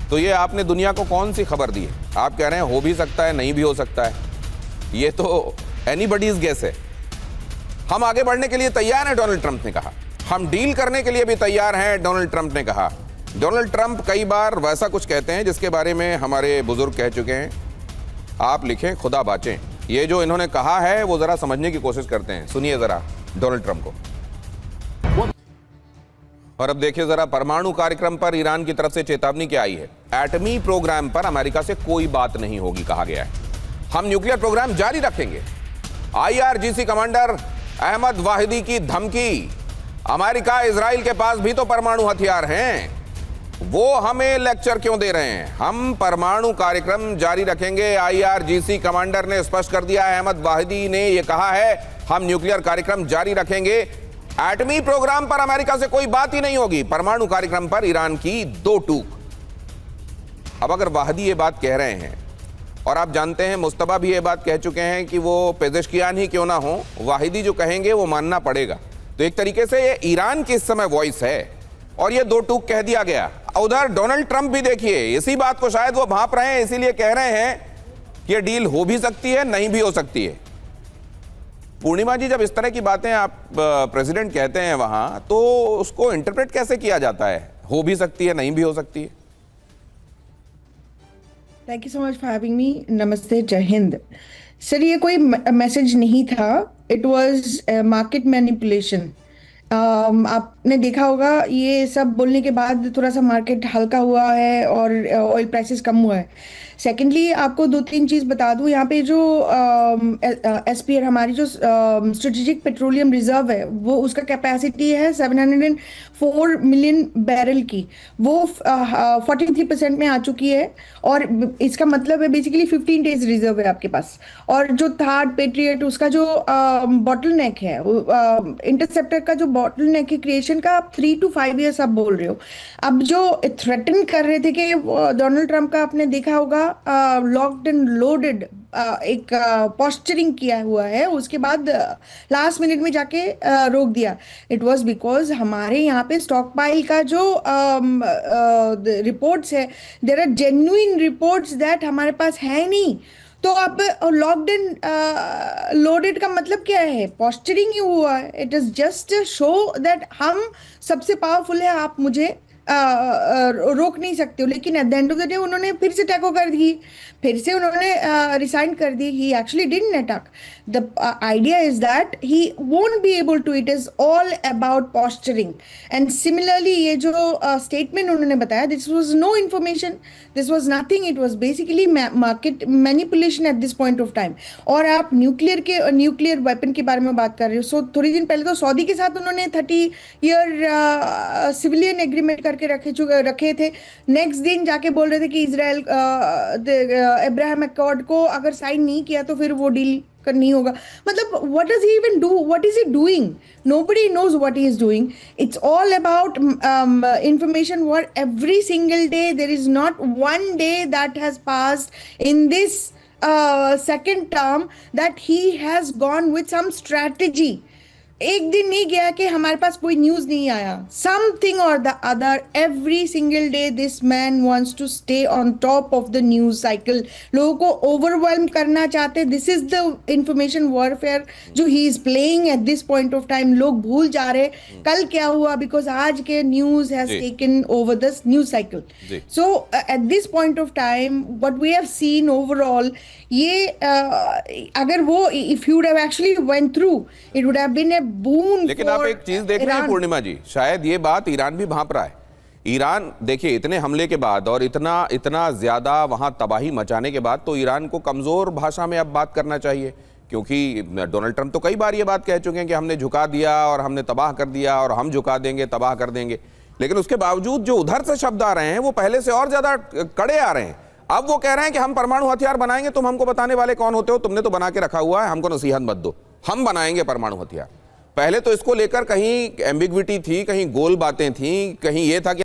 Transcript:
तो ये आपने दुनिया को कौन सी खबर दी है? आप कह रहे हैं हो भी सकता है, नहीं भी हो सकता है। ये तो एनीबडीज गेस है। हम आगे बढ़ने के लिए तैयार हैं, डोनाल्ड ट्रंप ने कहा। हम डील करने के लिए भी तैयार हैं, डोनाल्ड ट्रंप ने कहा। डोनाल्ड ट्रंप कई बार वैसा कुछ कहते हैं जिसके बारे में हमारे बुजुर्ग कह चुके हैं, आप लिखें खुदा बाचें। ये जो इन्होंने कहा है वो जरा समझने की कोशिश करते हैं। सुनिए जरा डोनाल्ड ट्रंप को। और अब देखिए जरा परमाणु कार्यक्रम पर ईरान की तरफ से चेतावनी क्या आई है। एटमी प्रोग्राम पर अमेरिका से कोई बात नहीं होगी, कहा गया है। हम न्यूक्लियर प्रोग्राम जारी रखेंगे। IRGC कमांडर अहमद वाहिदी की धमकी। अमेरिका इजराइल के पास भी तो परमाणु हथियार हैं, वो हमें लेक्चर क्यों दे रहे हैं? हम परमाणु कार्यक्रम जारी रखेंगे, IRGC कमांडर ने स्पष्ट कर दिया। अहमद वाहिदी ने यह कहा है हम न्यूक्लियर कार्यक्रम जारी रखेंगे। एटमी प्रोग्राम पर अमेरिका से कोई बात ही नहीं होगी, परमाणु कार्यक्रम पर ईरान की दो टूक। अब अगर वाहिदी ये बात कह रहे हैं, और आप जानते हैं मुस्तफा भी ये बात कह चुके हैं कि वो पेजेशकियान ही क्यों ना हो, वाहिदी जो कहेंगे वो मानना पड़ेगा। तो एक तरीके से ये ईरान की इस समय वॉइस है और ये दो टूक कह दिया गया। उधर डोनाल्ड ट्रंप भी देखिए इसी बात को शायद वो भांप रहे हैं, इसीलिए कह रहे हैं कि ये डील हो भी सकती है, नहीं भी हो सकती है। पूर्णिमा जी, जब इस तरह की बातें आप प्रेसिडेंट कहते हैं वहां, तो उसको इंटरप्रेट कैसे किया जाता है? हो भी सकती है, नहीं भी हो सकती है। Thank you so much for having me. नमस्ते, जय हिंद। सर, ये कोई मैसेज नहीं था, इट वाज मार्केट मैनिपुलेशन। आपने देखा होगा ये सब बोलने के बाद थोड़ा सा मार्केट हल्का हुआ है और ऑयल प्राइसेस कम हुआ है। सेकेंडली, आपको दो तीन चीज़ बता दूं, यहाँ पे जो SPR हमारी जो स्ट्रेटेजिक पेट्रोलियम रिजर्व है, वो उसका कैपेसिटी है 704 मिलियन बैरल की, वो 43% में आ चुकी है। और इसका मतलब है बेसिकली 15 डेज रिजर्व है आपके पास। और जो थर्ड पेट्रियट, उसका जो बॉटल नेक है, इंटरसेप्टर का जो बॉटल नेक की क्रिएशन का आप 3 to 5 ईयर्स आप बोल रहे हो। अब जो थ्रेटन कर रहे थे कि डोनाल्ड ट्रंप का आपने देखा होगा लॉक्ड एंड लोडेड एक पोस्चरिंग किया हुआ है, उसके बाद लास्ट मिनट में जाके रोक दिया। इट वाज बिकॉज हमारे यहाँ पे स्टॉक पाइल का जो रिपोर्ट्स है, there are genuine reports that हमारे पास है नहीं। तो अब लॉक्ड एंड लोडेड का मतलब क्या है? पोस्चरिंग ही हुआ है। It is just show that हम सबसे पावरफुल है, आप मुझे रोक नहीं सकते हो। लेकिन at the end of the day उन्होंने फिर से टैको कर दी, फिर से उन्होंने रिसाइन कर दी। He actually didn't attack. The idea is that he won't be able to, it is all about posturing. And similarly ये जो स्टेटमेंट उन्होंने बताया, this was no information, this was nothing, it was basically market manipulation at this point of time. और आप nuclear weapon के बारे में बात कर रहे हो। सो थोड़ी दिन पहले तो सऊदी के साथ उन्होंने 30 ईयर सिविलियन एग्रीमेंट करके रखे थे। नेक्स्ट दिन जाके बोल रहे थे कि इजराइल अब्राहम अकॉर्ड को अगर साइन नहीं किया तो फिर वो डील नहीं होगा। मतलब what does he even do? What is he doing? Nobody knows what he is doing. It's all about information war. Every single day, there is not one day that has passed in this second term that he has gone with some strategy. एक दिन नहीं गया कि हमारे पास कोई news नहीं आया। Something और the other every single day this man wants to stay on top of the news cycle. लोगों को ओवरवेल्म करना चाहते। This is the information warfare जो he is playing at this point of time. लोग भूल जा रहे कल क्या हुआ, बिकॉज आज के news has taken over the news cycle. So at this point of time what we have seen overall, ये अगर वो if you would have actually went through, it would have been a boon. लेकिन आप एक चीज देख रहे हैं पूर्णिमा जी, शायद ये बात ईरान भी भांप रहा है। ईरान देखिए इतने हमले के बाद और इतना ज्यादा वहां तबाही मचाने के बाद तो ईरान को कमजोर भाषा में अब बात करना चाहिए, क्योंकि डोनाल्ड ट्रंप तो कई बार ये बात कह चुके हैं कि हमने झुका दिया और हमने तबाह कर दिया और हम झुका देंगे, तबाह कर देंगे। लेकिन उसके बावजूद जो उधर से शब्द आ रहे हैं वो पहले से और ज्यादा कड़े आ रहे हैं। अब वो कह रहे हैं कि हम परमाणु हथियार बनाएंगे, तुम हमको बताने वाले कौन होते हो? तुमने तो बना के रखा हुआ है, हमको नसीहत मत दो, हम बनाएंगे परमाणु हथियार। पहले तो इसको लेकर कहीं एम्बिग्विटी थी, कहीं गोल बातें थी, कहीं ये था कि